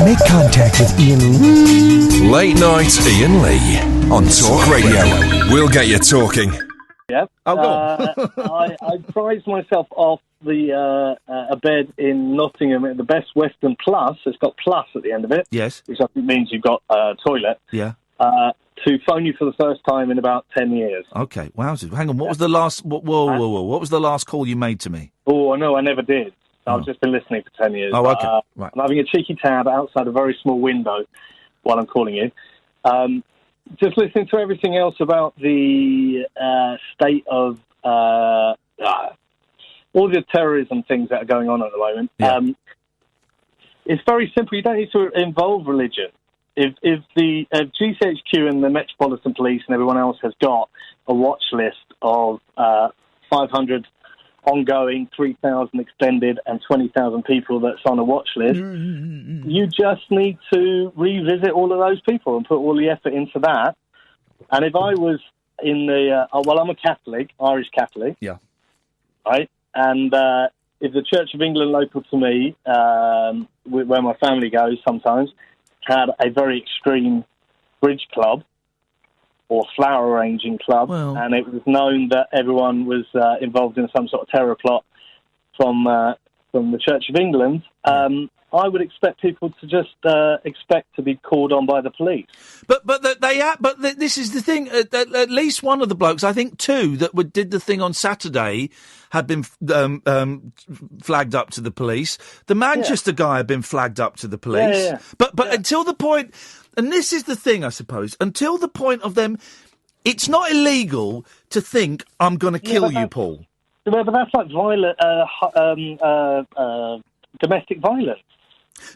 Make contact with Iain. Late night Iain Lee on Talk Radio. We'll get you talking. Yep. Oh, go on. I prized myself off a bed in Nottingham at the Best Western Plus. It's got plus at the end of it. Yes. Which I think means you've got a toilet. Yeah. To phone you for the first time in about 10 years. Okay. Wowzers. Hang on. What was the last... Whoa. What was the last call you made to me? Oh, no, I never did. I've just been listening for 10 years. Oh, okay. Right. I'm having a cheeky tab outside a very small window while I'm calling you. Just listening to everything else about the state of all the terrorism things that are going on at the moment. Yeah. It's very simple. You don't need to involve religion. If GCHQ and the Metropolitan Police and everyone else has got a watch list of 500 ongoing, 3,000 extended, and 20,000 people that's on a watch list, you just need to revisit all of those people and put all the effort into that. And if I was in the... I'm a Catholic, Irish Catholic. Yeah. Right? And if the Church of England local to me, where my family goes sometimes, had a very extreme bridge club or flower arranging club, and it was known that everyone was involved in some sort of terror plot from the Church of England, I would expect people to just expect to be called on by the police. But this is the thing. At least one of the blokes, I think two, that did the thing on Saturday, had been flagged up to the police. The Manchester guy had been flagged up to the police. Yeah. But until the point, and this is the thing, I suppose, until the point of them, it's not illegal to think I'm going to kill you, Paul. Yeah, but that's like violent, domestic violence.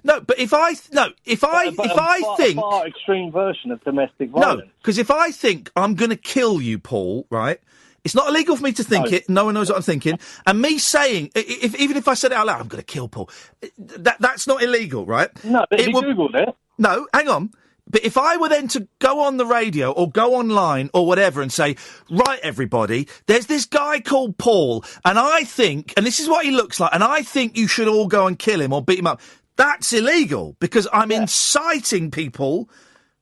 No, but if I think far extreme version of domestic violence. No, because if I think I'm going to kill you, Paul, right? It's not illegal for me to think it. No one knows what I'm thinking. And me saying, even if I said it out loud, I'm going to kill Paul. That's not illegal, right? No, but if you Googled it. No, hang on. But if I were then to go on the radio or go online or whatever and say, right, everybody, there's this guy called Paul, and I think, and this is what he looks like, and I think you should all go and kill him or beat him up. That's illegal because I'm inciting people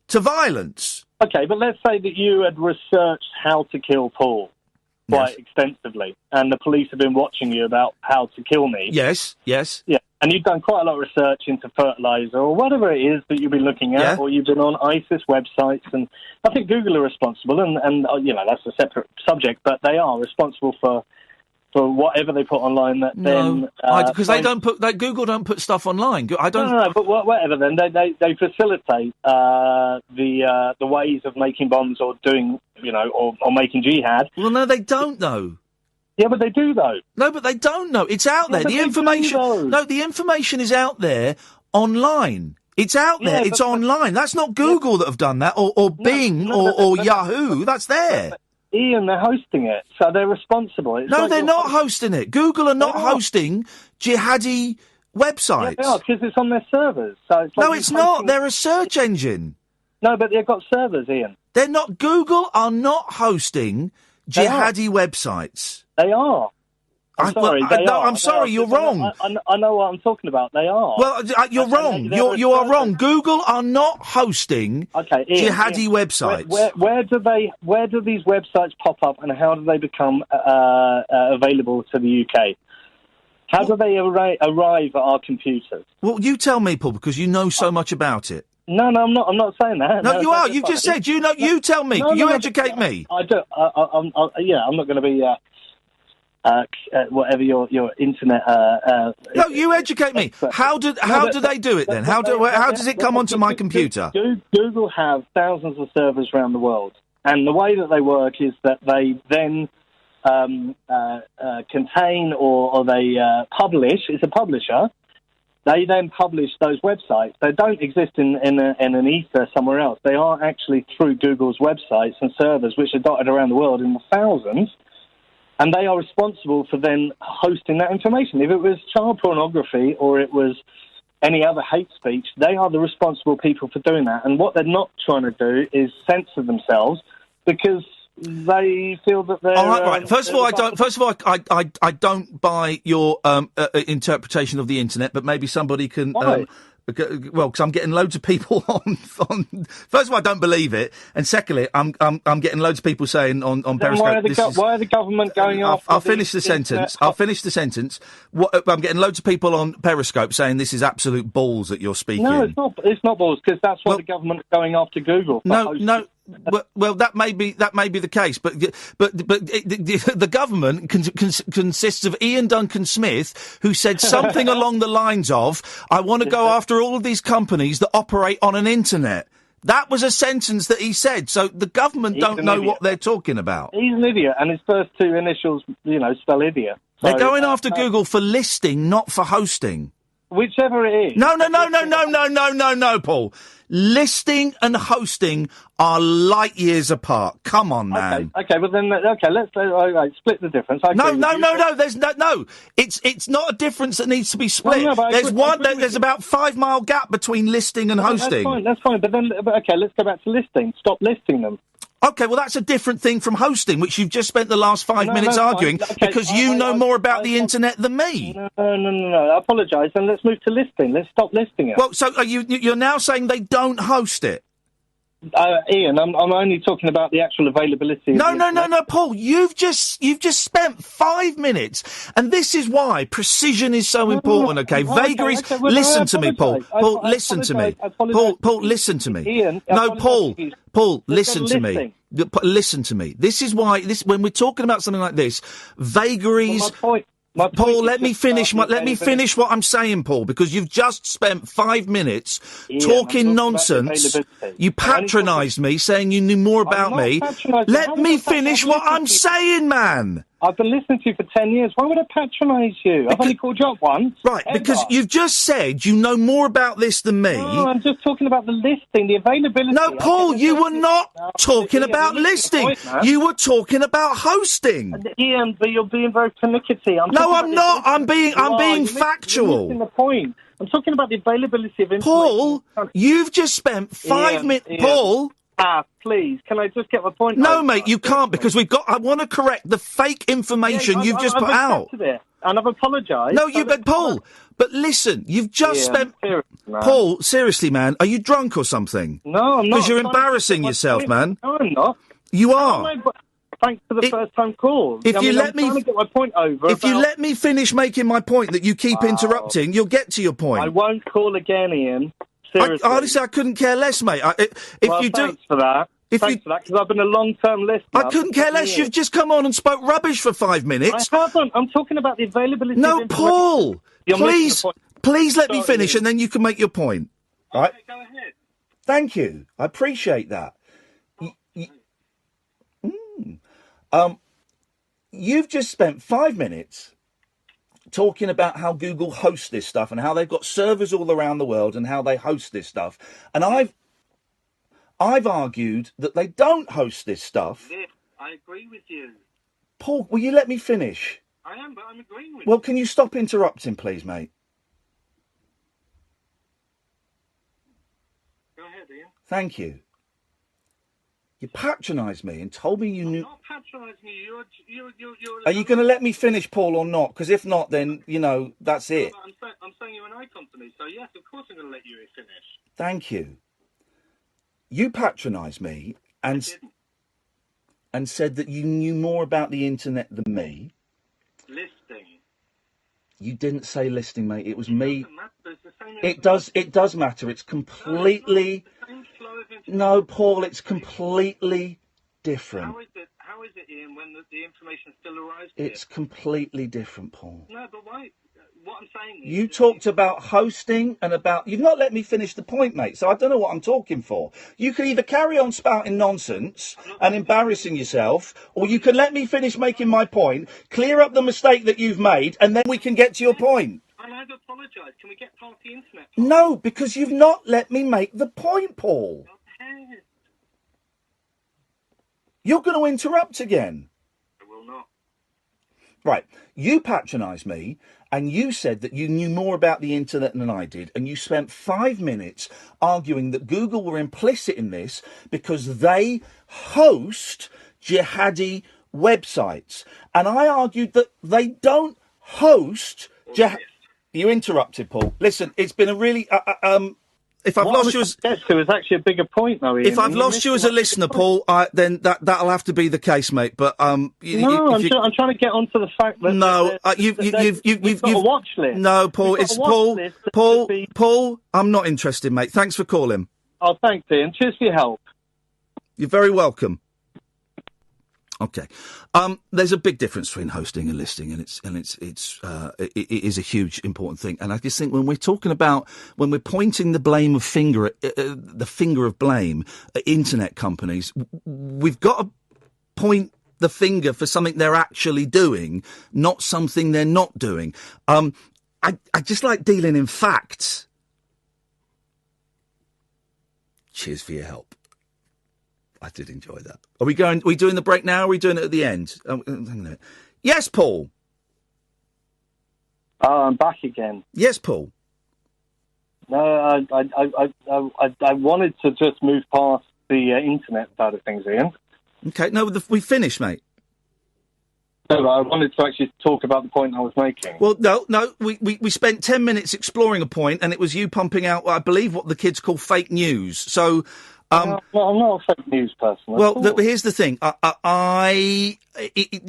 to violence. Okay, but let's say that you had researched how to kill Paul quite extensively, and the police have been watching you about how to kill me. Yes. Yeah, and you've done quite a lot of research into fertilizer or whatever it is that you've been looking at, or you've been on ISIS websites, and I think Google are responsible, and that's a separate subject, but they are responsible for whatever they put online. That because Google don't put stuff online. I don't. No, but whatever. Then they facilitate the ways of making bombs or doing or making jihad. Well, no, they don't though. Yeah, but they do though. No, but they don't know. It's out there. The information. No, the information is out there online. It's out there. It's online. That's not Google that have done that, or Bing, or Yahoo. That's there. Iain, they're hosting it, so they're responsible. They're not hosting it. Google are not hosting jihadi websites. Yeah, they are, because it's on their servers. So it's like it's not. They're a search engine. No, but they've got servers, Iain. They're not. Google are not hosting jihadi websites. They are. I'm sorry, you're wrong. I know what I'm talking about. They are. Well, you're wrong. You are wrong. Google are not hosting jihadi websites. Where do these websites pop up, and how do they become available to the UK? How do they arrive at our computers? Well, you tell me, Paul, because you know so much about it. No, I'm not. I'm not saying that. No, you are. You just said you know. You tell me. You educate me. I do. I'm not going to be. Whatever your internet. No, you educate me. How do they do it then? How does it come onto my computer? Google have thousands of servers around the world, and the way that they work is that they then contain or they publish. It's a publisher. They then publish those websites. They don't exist in an ether somewhere else. They are actually through Google's websites and servers, which are dotted around the world in the thousands. And they are responsible for then hosting that information. If it was child pornography or it was any other hate speech, they are the responsible people for doing that. And what they're not trying to do is censor themselves because they feel that they're... All right. First of all, I don't buy your interpretation of the internet, but maybe somebody can... Well, because I'm getting loads of people on. First of all, I don't believe it, and secondly, I'm getting loads of people saying on Periscope. Why are the government going after? I'll finish the sentence. I'll finish the sentence. I'm getting loads of people on Periscope saying this is absolute balls that you're speaking. No, it's not. It's not balls because that's why the government is going after Google. No. Well, that may be the case, but the government consists of Ian Duncan Smith, who said something along the lines of, "I want to go after all of these companies that operate on an internet." That was a sentence that he said. So the government don't know what they're talking about. He's an idiot, and his first two initials, spell idiot. So, they're going after Google for listing, not for hosting. Whichever it is. No, Paul. Listing and hosting are light years apart. Come on, man. Okay, well then, let's split the difference. No. There's no. It's not a difference that needs to be split. There's about 5 mile gap between listing and hosting. That's fine. But let's go back to listing. Stop listing them. Okay, well, that's a different thing from hosting, which you've just spent the last 5 minutes arguing, because you know more about the internet than me. No. I apologise. Then let's move to listing. Let's stop listing it. Well, so you're now saying they don't host it? Ian, I'm only talking about the actual availability. No, Paul. You've just spent 5 minutes, and this is why precision is so important. Okay, vagaries. Listen to me, Paul. Paul, listen to me. Paul, listen to me. Ian, no, Paul, listen to me. Listen to me. This is why when we're talking about something like this, vagaries. Paul, let me finish what I'm saying, Paul, because you've just spent 5 minutes talking nonsense. You patronised me, saying you knew more about me. Let me finish what I'm saying, man. I've been listening to you for 10 years. Why would I patronise you? I've only called you up once. Right, because you've just said you know more about this than me. No, I'm just talking about the listing, the availability. No, Paul, you were not talking about listing. You were talking about hosting. Ian, but you're being very pernickety. No, I'm not. I'm being factual. You're missing the point. I'm talking about the availability of information. Paul, you've just spent 5 minutes. Paul. Please, can I just get my point? No, mate, you can't, because I want to correct the fake information you've just put out. And I've apologised. No, Paul, but listen, you've just spent... Paul, seriously, man, are you drunk or something? No, I'm not. Because you're embarrassing yourself, man. No, I'm not. You are. Thanks for the first time call. I'm trying to get my point over. If you let me finish making my point that you keep interrupting, you'll get to your point. I won't call again, Ian. Seriously. Honestly, I couldn't care less, mate. Thanks for that. Thanks for that, because I've been a long-term listener. I couldn't care less. You've just come on and spoke rubbish for 5 minutes. I haven't. I'm talking about the availability of information. Paul, please let me finish, and then you can make your point. Okay, right? Go ahead. Thank you. I appreciate that. You've just spent 5 minutes talking about how Google hosts this stuff and how they've got servers all around the world and how they host this stuff. And I've argued that they don't host this stuff. I agree with you. Paul, will you let me finish? I am, but I'm agreeing with you. Well, can you stop interrupting, please, mate? Go ahead, Ian. Thank you. You patronised me and told me you knew... I'm not patronising you. You're... Are you going to let me finish, Paul, or not? Because if not, then, that's it. No, I'm saying you're an icon to me, so yes, of course I'm going to let you finish. Thank you. You patronised me and said that you knew more about the internet than me. Listing. You didn't say listing, mate. It was me. It does matter. It's completely... No, Paul, it's completely different. How is it, Ian, when the information still arrives It's completely different, Paul. No, but why? What I'm saying is... You talked about hosting and about... You've not let me finish the point, mate, so I don't know what I'm talking for. You can either carry on spouting nonsense and embarrassing yourself, or you can let me finish making my point, clear up the mistake that you've made, and then we can get to your point. I've apologised. Can we get past the internet? No, because you've not let me make the point, Paul. Okay. You're going to interrupt again. I will not. Right. You patronised me, and you said that you knew more about the internet than I did, and you spent 5 minutes arguing that Google were implicit in this because they host jihadi websites. And I argued that they don't host You interrupted, Paul. Listen, it's been a really... if I've lost you as... It was actually a bigger point, though, Ian. If I've lost you as a listener, Paul, then that'll have to be the case, mate. But I'm trying to get onto the fact that you've got a watch list. No, Paul, it's Paul. I'm not interested, mate. Thanks for calling. Oh, thanks, Ian. Cheers for your help. You're very welcome. Okay, there's a big difference between hosting and listening, and it is a huge important thing. And I just think when we're pointing the blame of the finger of blame at internet companies, we've got to point the finger for something they're actually doing, not something they're not doing. I just like dealing in facts. Cheers for your help. I did enjoy that. Are we doing the break now, or are we doing it at the end? Yes, Paul. I'm back again. Yes, Paul. No, I wanted to just move past the internet side of things, Ian. Okay, no, we finished, mate. No, I wanted to actually talk about the point I was making. Well, no, we spent 10 minutes exploring a point, and it was you pumping out, I believe, what the kids call fake news. So... I'm not a fake news person. Well, here's the thing. I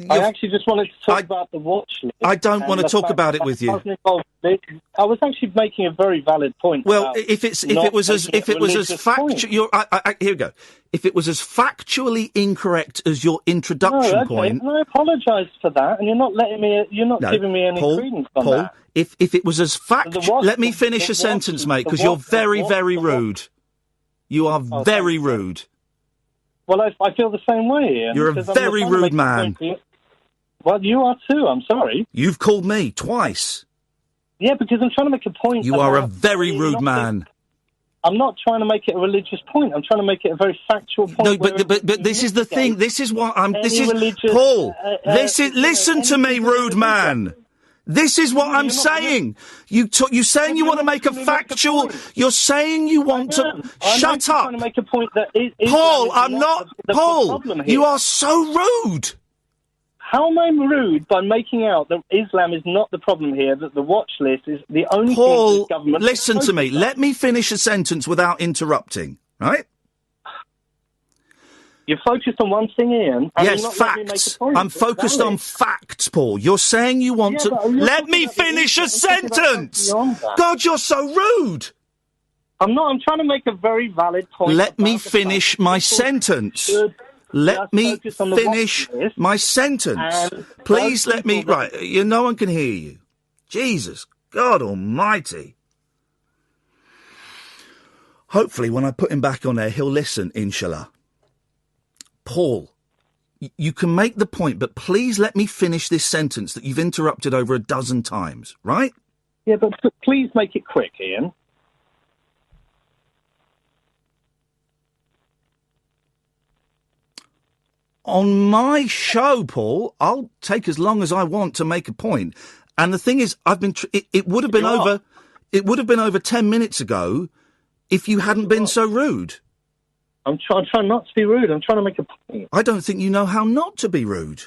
actually just wanted to talk about the watch list. I don't want to talk about it with you. I was actually making a very valid point. Well, if it was as factual, here we go. If it was as factually incorrect as your introduction point, I apologise for that, and you're not letting me. You're not giving me any credence on that. If it was as factual, let me finish a sentence, mate, because you're very, very rude. You are very rude. Well, I feel the same way, Ian. You're a very rude man. Well, you are too, I'm sorry. You've called me twice. Yeah, because I'm trying to make a point. You are a very rude man. I'm not trying to make it a religious point. I'm trying to make it a very factual point. No, but this is the thing. This is what I'm... Paul, listen to me, rude man. This is what I'm saying. You're saying you want to make a factual... You're saying you want to... Shut up. I'm trying to make a point that Paul, I'm not... Paul, you are so rude. How am I rude by making out that Islam is not the problem here, that the watch list is the only thing this government... Paul, listen to me. Let me finish a sentence without interrupting, right? You're focused on one thing, Ian. Yes, facts. I'm focused on facts, Paul. You're saying you want to... Let me finish a sentence! God, you're so rude! I'm not. I'm trying to make a very valid point. Let me finish my sentence. Let me finish my sentence. Please let me... Right, no one can hear you. Jesus, God almighty. Hopefully, when I put him back on there, he'll listen, inshallah. Paul, you can make the point, but please let me finish this sentence that you've interrupted over a dozen times, right? Yeah, but please make it quick, Ian. On my show, Paul, I'll take as long as I want to make a point. And the thing is, it would have been over. It would have been over 10 minutes ago if you hadn't been so rude. I'm trying not to be rude. I'm trying to make a point. I don't think you know how not to be rude.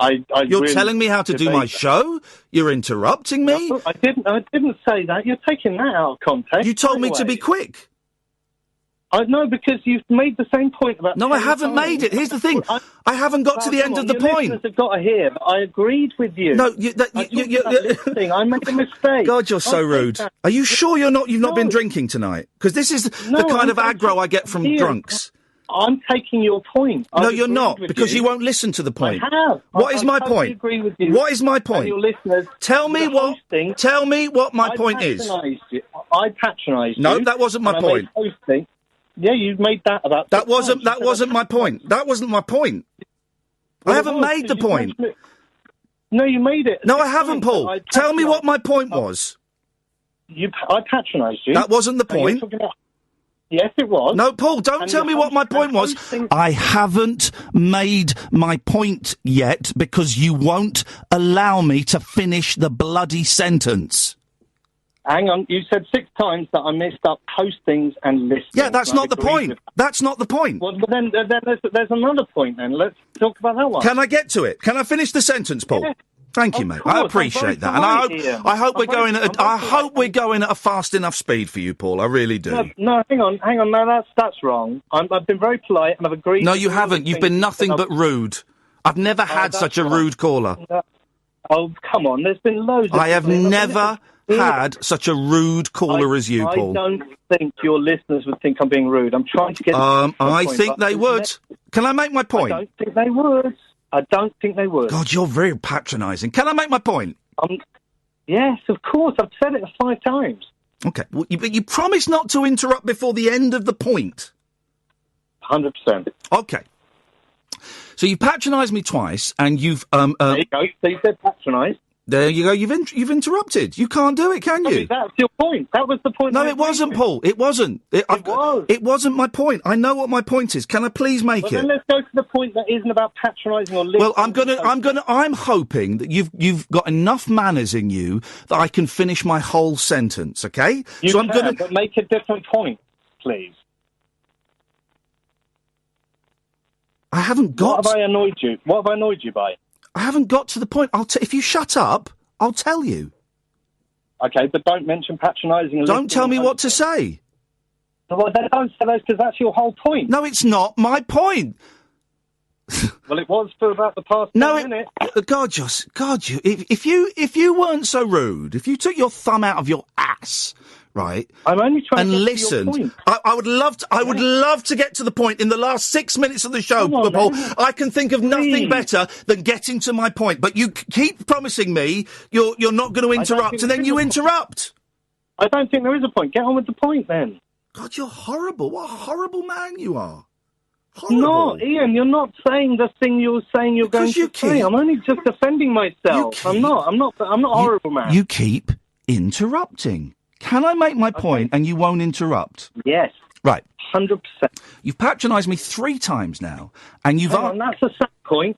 You're really telling me how to do my show? You're interrupting me? No, I didn't say that. You're taking that out of context. You told me to be quick. I know, because you've made the same point about... No, I haven't made it. Here's the thing. I haven't got to the end of the point. Listeners have got to hear that I agreed with you. No, I made a mistake. God, you're so rude. Are you sure you've not been drinking tonight? Because this is the kind of aggro I get from drunks. I'm taking your point. No, you're not, because you won't listen to the point. I have. What is my point? Agree with you. What is my point? Your listeners, tell me what my point is. I patronised you. No, that wasn't my point. Yeah, you made that about... That wasn't my point. That wasn't my point. I haven't made the point. No, you made it. No, I haven't, Paul. Tell me what my point was. I patronised you. That wasn't the point. Yes, it was. No, Paul, don't tell me what my point was. I haven't made my point yet because you won't allow me to finish the bloody sentence. Hang on, you said 6 times that I messed up postings and listings. Yeah, that's not the point. That's not the point. Well, then there's another point then. Let's talk about that one. Can I get to it? Can I finish the sentence, Paul? Yeah. Thank you, mate. I appreciate that, and I hope we're going at a fast enough speed for you, Paul. I really do. No, hang on. No, that's wrong. I've been very polite and I've agreed. No, you haven't. You've been nothing but rude. I've never had such a rude caller. Oh, come on. There's been loads. I have never had such a rude caller as you, Paul. I don't think your listeners would think I'm being rude. I'm trying to get. I think they would. Can I make my point? I don't think they would. God, you're very patronising. Can I make my point? Yes, of course. I've said it 5 times. Okay, well, but you promised not to interrupt before the end of the point. 100%. Okay. So you patronised me twice, and you've there you go. So you said patronised. There you go. You've interrupted. You can't do it, can you? That's your point. That was the point. No, it wasn't, Paul. It wasn't. It was. It wasn't my point. I know what my point is. Can I please make it? Then let's go to the point that isn't about patronising or listening. Well, I'm hoping that you've got enough manners in you that I can finish my whole sentence. Okay? But make a different point, please. I haven't got. What have I annoyed you? What have I annoyed you by? I haven't got to the point. If you shut up, I'll tell you. Okay, but don't mention patronising. Don't tell me what to say. Well, then don't say those because that's your whole point. No, it's not my point. Well, it was for about the past 10 minutes. If you weren't so rude, if you took your thumb out of your ass, right? I'm only trying to listened. To your point. I would love to get to the point in the last 6 minutes of the show, Paul. I can think of nothing better than getting to my point. But you keep promising me you're not going to interrupt, and then you interrupt. I don't think there is a point. Get on with the point, then. God, you're horrible. What a horrible man you are. Horrible. No, Iain, you're not saying the thing you're saying you're going to say. I'm only just defending myself. I'm not a horrible man. You keep interrupting. Can I make my point and you won't interrupt? Yes. Right. 100%. You've patronised me 3 times now, and you've... that's a sad point.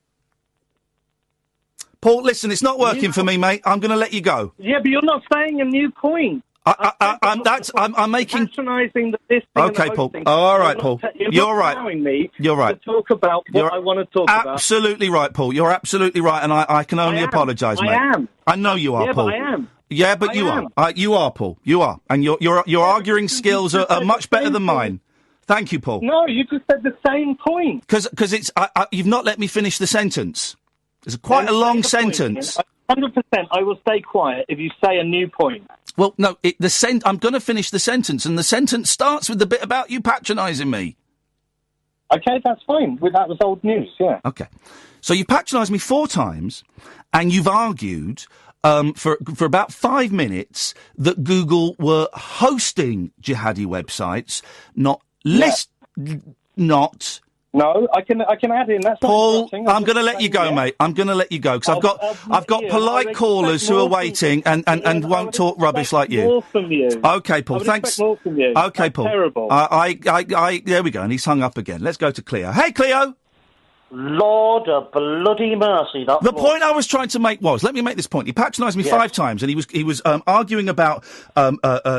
Paul, listen, it's not working for me, mate. I'm going to let you go. Yeah, but you're not saying a new point. I'm making... Patronising this thing. Okay, Paul. All right, Paul. You're right. You're right. To talk about what I want to talk about. Absolutely right, Paul. You're absolutely right, and I can only apologise, mate. I am. I know you are, Paul. But I am. Yeah, but you are. You are, Paul. You are. And your arguing skills are much better than mine. Thank you, Paul. No, you just said the same point. Because it's... you've not let me finish the sentence. It's quite a long sentence. 100%. I will stay quiet if you say a new point. Well, no, I'm going to finish the sentence, and the sentence starts with the bit about you patronising me. Okay, that's fine. That was old news, yeah. Okay. So you patronised me 4 times, and you've argued for about 5 minutes that Google were hosting jihadi websites, not not... No, I can add in. That's Paul, I'm going to let you go, mate. I'm going to let you go because I've got polite callers who are waiting and won't talk rubbish like you. More from you. Okay, Paul. Thanks. More from you. Okay, That's Paul. Terrible. There we go. And he's hung up again. Let's go to Cleo. Hey, Cleo. Lord of bloody mercy. The point I was trying to make was, let me make this point. He patronised me 5 times, and he was arguing about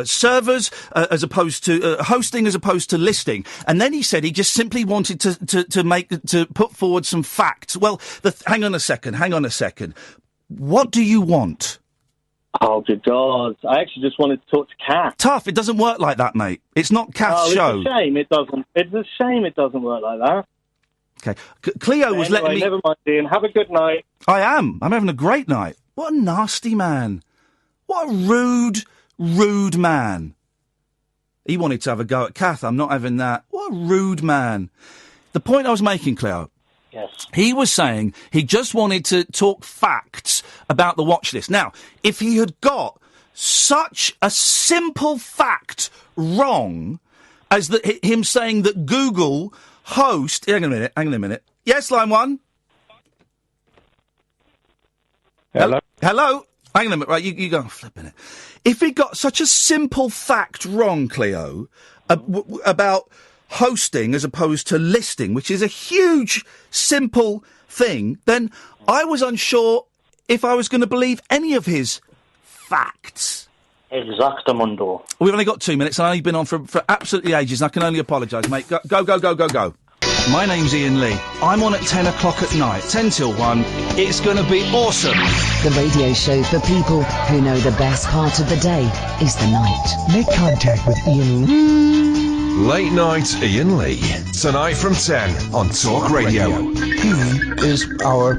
servers as opposed to hosting as opposed to listing, and then he said he just simply wanted to put forward some facts. Well, hang on a second. What do you want? Oh, good God. I actually just wanted to talk to Kath. Tough. It doesn't work like that, mate. It's not Kath's show. It's a shame it doesn't. It's a shame it doesn't work like that. Okay. Cleo was letting me... Never mind, Iain. Have a good night. I am. I'm having a great night. What a nasty man. What a rude man. He wanted to have a go at Kath. I'm not having that. What a rude man. The point I was making, Cleo... Yes. He was saying he just wanted to talk facts about the watch list. Now, if he had got such a simple fact wrong as him saying that Google... Hang on a minute. Yes, line 1. Hello? Hello? Hang on a minute. Right, you go. Flipping it. If he got such a simple fact wrong, Cleo, about hosting as opposed to listing, which is a huge, simple thing, then I was unsure if I was going to believe any of his facts. Exactamundo. We've only got 2 minutes, and I've only been on for absolutely ages, and I can only apologise, mate. Go. My name's Iain Lee. I'm on at 10 o'clock at night, 10 till 1. It's going to be awesome. The radio show for people who know the best part of the day is the night. Make contact with Iain. Late Night Iain Lee. Tonight from 10 on Talk Radio. He is our